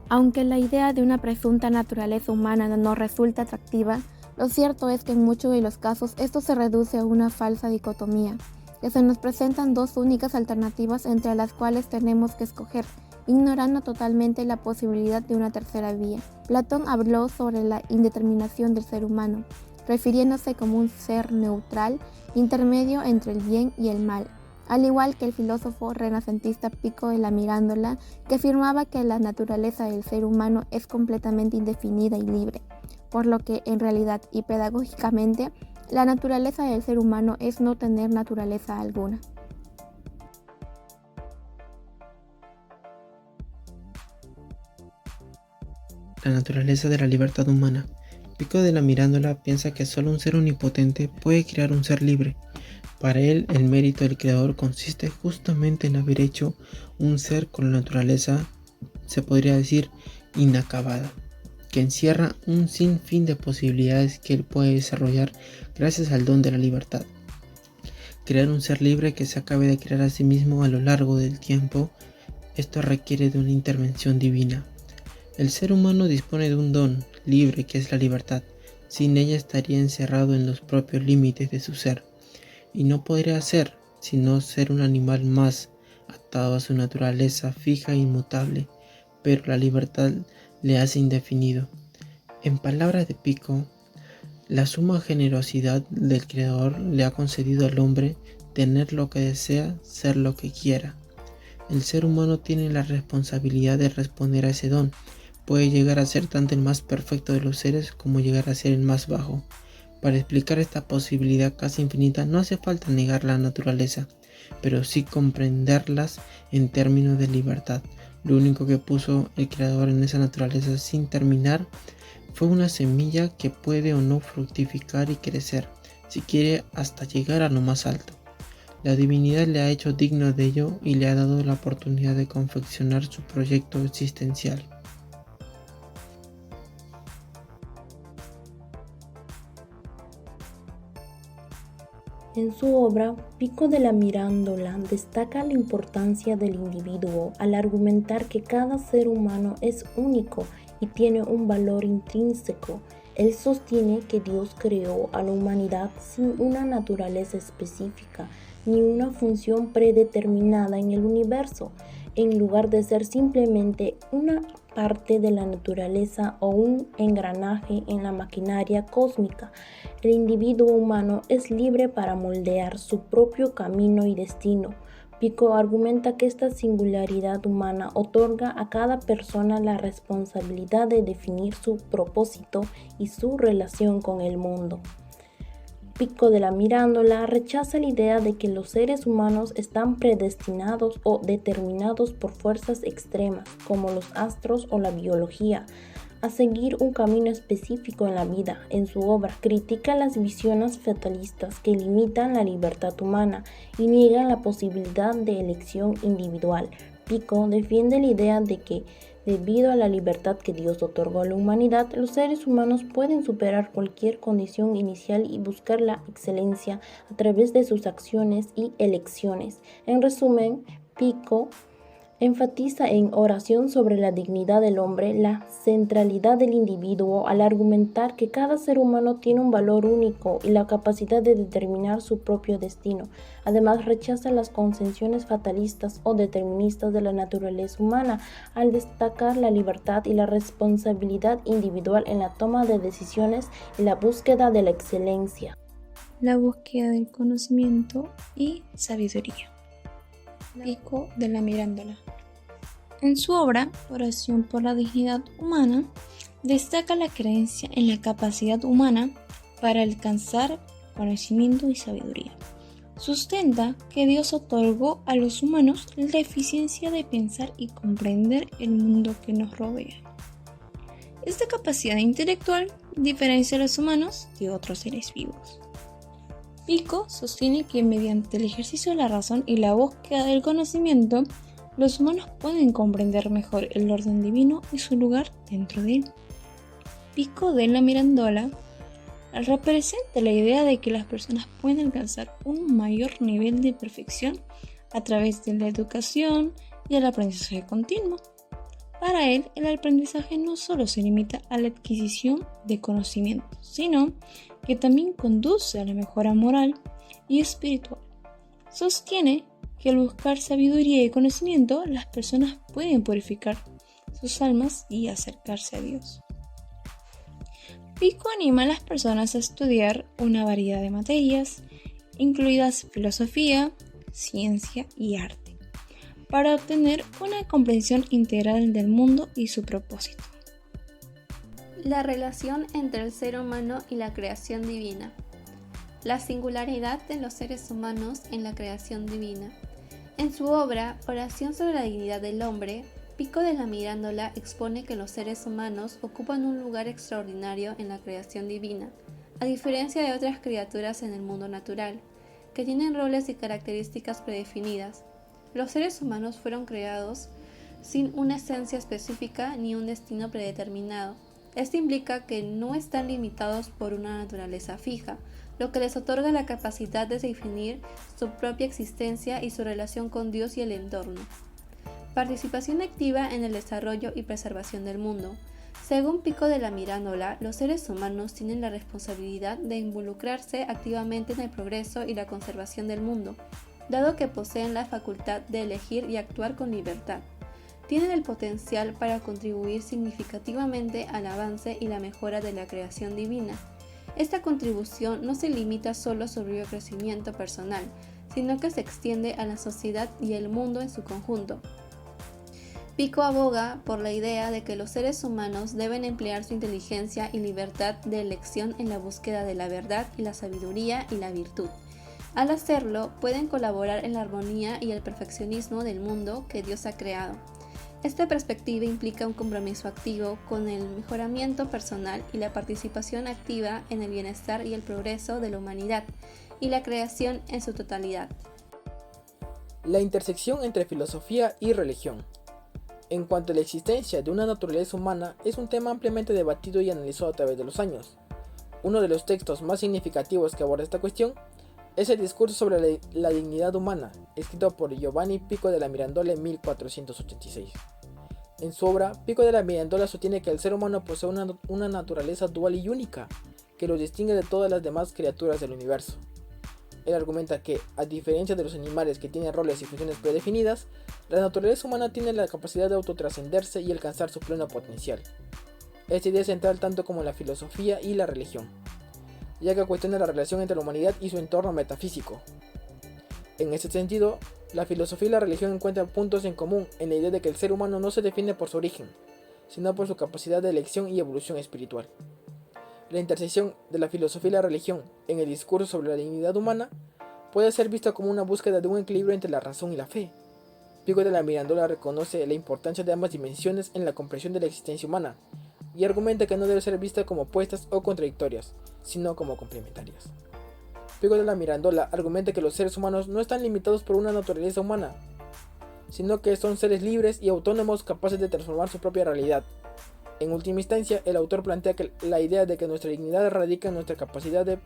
Aunque la idea de una presunta naturaleza humana no resulta atractiva, lo cierto es que en muchos de los casos esto se reduce a una falsa dicotomía, que se nos presentan dos únicas alternativas entre las cuales tenemos que escoger, ignorando totalmente la posibilidad de una tercera vía. Platón habló sobre la indeterminación del ser humano, refiriéndose como un ser neutral, intermedio entre el bien y el mal, al igual que el filósofo renacentista Pico de la Mirandola, que afirmaba que la naturaleza del ser humano es completamente indefinida y libre, por lo que en realidad y pedagógicamente la naturaleza del ser humano es no tener naturaleza alguna. La naturaleza de la libertad humana. Pico de la Mirandola piensa que solo un ser omnipotente puede crear un ser libre. Para él, el mérito del creador consiste justamente en haber hecho un ser con la naturaleza, se podría decir, inacabada, que encierra un sinfín de posibilidades que él puede desarrollar gracias al don de la libertad. Crear un ser libre que se acabe de crear a sí mismo a lo largo del tiempo, esto requiere de una intervención divina. El ser humano dispone de un don libre que es la libertad. Sin ella estaría encerrado en los propios límites de su ser, y no podría ser sino ser un animal más atado a su naturaleza fija e inmutable, pero la libertad le hace indefinido. En palabras de Pico, la suma generosidad del Creador le ha concedido al hombre tener lo que desea, ser lo que quiera. El ser humano tiene la responsabilidad de responder a ese don. Puede llegar a ser tanto el más perfecto de los seres como llegar a ser el más bajo. Para explicar esta posibilidad casi infinita no hace falta negar la naturaleza, pero sí comprenderlas en términos de libertad. Lo único que puso el Creador en esa naturaleza sin terminar fue una semilla que puede o no fructificar y crecer, si quiere hasta llegar a lo más alto. La divinidad le ha hecho digno de ello y le ha dado la oportunidad de confeccionar su proyecto existencial. En su obra, Pico de la Mirandola destaca la importancia del individuo al argumentar que cada ser humano es único y tiene un valor intrínseco. Él sostiene que Dios creó a la humanidad sin una naturaleza específica ni una función predeterminada en el universo, en lugar de ser simplemente una parte de la naturaleza o un engranaje en la maquinaria cósmica. El individuo humano es libre para moldear su propio camino y destino. Pico argumenta que esta singularidad humana otorga a cada persona la responsabilidad de definir su propósito y su relación con el mundo. Pico de la Mirandola rechaza la idea de que los seres humanos están predestinados o determinados por fuerzas extremas, como los astros o la biología, a seguir un camino específico en la vida. En su obra critica las visiones fatalistas que limitan la libertad humana y niegan la posibilidad de elección individual. Pico defiende la idea de que, debido a la libertad que Dios otorgó a la humanidad, los seres humanos pueden superar cualquier condición inicial y buscar la excelencia a través de sus acciones y elecciones. En resumen, Pico enfatiza en Oración sobre la dignidad del hombre la centralidad del individuo al argumentar que cada ser humano tiene un valor único y la capacidad de determinar su propio destino. Además, rechaza las concepciones fatalistas o deterministas de la naturaleza humana al destacar la libertad y la responsabilidad individual en la toma de decisiones y la búsqueda de la excelencia. La búsqueda del conocimiento y sabiduría. Pico de la Mirandola. En su obra, Oración por la dignidad humana, destaca la creencia en la capacidad humana para alcanzar conocimiento y sabiduría. Sustenta que Dios otorgó a los humanos la eficiencia de pensar y comprender el mundo que nos rodea. Esta capacidad intelectual diferencia a los humanos de otros seres vivos. Pico sostiene que mediante el ejercicio de la razón y la búsqueda del conocimiento, los humanos pueden comprender mejor el orden divino y su lugar dentro de él. Pico de la Mirandola representa la idea de que las personas pueden alcanzar un mayor nivel de perfección a través de la educación y el aprendizaje continuo. Para él, el aprendizaje no solo se limita a la adquisición de conocimientos, sino que también conduce a la mejora moral y espiritual. Sostiene que al buscar sabiduría y conocimiento, las personas pueden purificar sus almas y acercarse a Dios. Pico anima a las personas a estudiar una variedad de materias, incluidas filosofía, ciencia y arte, para obtener una comprensión integral del mundo y su propósito. La relación entre el ser humano y la creación divina. La singularidad de los seres humanos en la creación divina. En su obra, Oración sobre la dignidad del hombre, Pico de la Mirandola expone que los seres humanos ocupan un lugar extraordinario en la creación divina, a diferencia de otras criaturas en el mundo natural, que tienen roles y características predefinidas. Los seres humanos fueron creados sin una esencia específica ni un destino predeterminado. Esto implica que no están limitados por una naturaleza fija, lo que les otorga la capacidad de definir su propia existencia y su relación con Dios y el entorno. Participación activa en el desarrollo y preservación del mundo. Según Pico de la Mirandola, los seres humanos tienen la responsabilidad de involucrarse activamente en el progreso y la conservación del mundo, dado que poseen la facultad de elegir y actuar con libertad. Tienen el potencial para contribuir significativamente al avance y la mejora de la creación divina. Esta contribución no se limita solo a su propio crecimiento personal, sino que se extiende a la sociedad y el mundo en su conjunto. Pico aboga por la idea de que los seres humanos deben emplear su inteligencia y libertad de elección en la búsqueda de la verdad y la sabiduría y la virtud. Al hacerlo, pueden colaborar en la armonía y el perfeccionismo del mundo que Dios ha creado. Esta perspectiva implica un compromiso activo con el mejoramiento personal y la participación activa en el bienestar y el progreso de la humanidad y la creación en su totalidad. La intersección entre filosofía y religión. En cuanto a la existencia de una naturaleza humana, es un tema ampliamente debatido y analizado a través de los años. Uno de los textos más significativos que aborda esta cuestión es el discurso sobre la dignidad humana, escrito por Giovanni Pico de la Mirandola en 1486. En su obra, Pico de la Mirandola sostiene que el ser humano posee una naturaleza dual y única, que lo distingue de todas las demás criaturas del universo. Él argumenta que, a diferencia de los animales que tienen roles y funciones predefinidas, la naturaleza humana tiene la capacidad de autotrascenderse y alcanzar su pleno potencial. Esta idea es central tanto como en la filosofía y la religión, ya que cuestiona la relación entre la humanidad y su entorno metafísico. En ese sentido, la filosofía y la religión encuentran puntos en común en la idea de que el ser humano no se define por su origen, sino por su capacidad de elección y evolución espiritual. La intersección de la filosofía y la religión en el discurso sobre la dignidad humana puede ser vista como una búsqueda de un equilibrio entre la razón y la fe. Pico de la Mirandola reconoce la importancia de ambas dimensiones en la comprensión de la existencia humana y argumenta que no debe ser vista como opuestas o contradictorias, sino como complementarias. Pico de la Mirandola argumenta que los seres humanos no están limitados por una naturaleza humana, sino que son seres libres y autónomos capaces de transformar su propia realidad. En última instancia, el autor plantea que la idea de que nuestra dignidad radica en nuestra capacidad de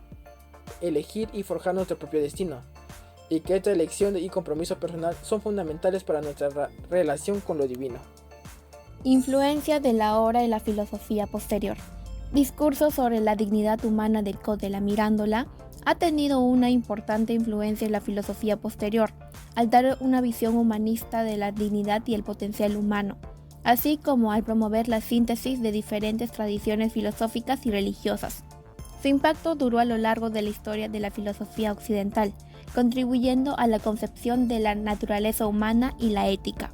elegir y forjar nuestro propio destino, y que esta elección y compromiso personal son fundamentales para nuestra relación con lo divino. Influencia de la obra y la filosofía posterior. Discurso sobre la dignidad humana del Pico de la Mirandola ha tenido una importante influencia en la filosofía posterior, al dar una visión humanista de la dignidad y el potencial humano, así como al promover la síntesis de diferentes tradiciones filosóficas y religiosas. Su impacto duró a lo largo de la historia de la filosofía occidental, contribuyendo a la concepción de la naturaleza humana y la ética.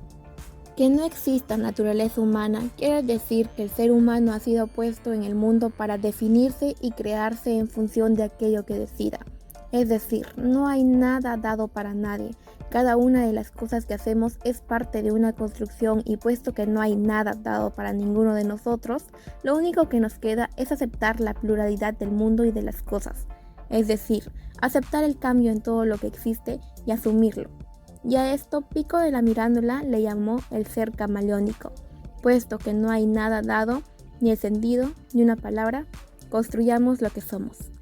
Que no exista naturaleza humana quiere decir que el ser humano ha sido puesto en el mundo para definirse y crearse en función de aquello que decida. Es decir, no hay nada dado para nadie. Cada una de las cosas que hacemos es parte de una construcción y puesto que no hay nada dado para ninguno de nosotros, lo único que nos queda es aceptar la pluralidad del mundo y de las cosas. Es decir, aceptar el cambio en todo lo que existe y asumirlo. Y a esto Pico de la Mirandola le llamó el ser camaleónico, puesto que no hay nada dado, ni el sentido, ni una palabra, construyamos lo que somos.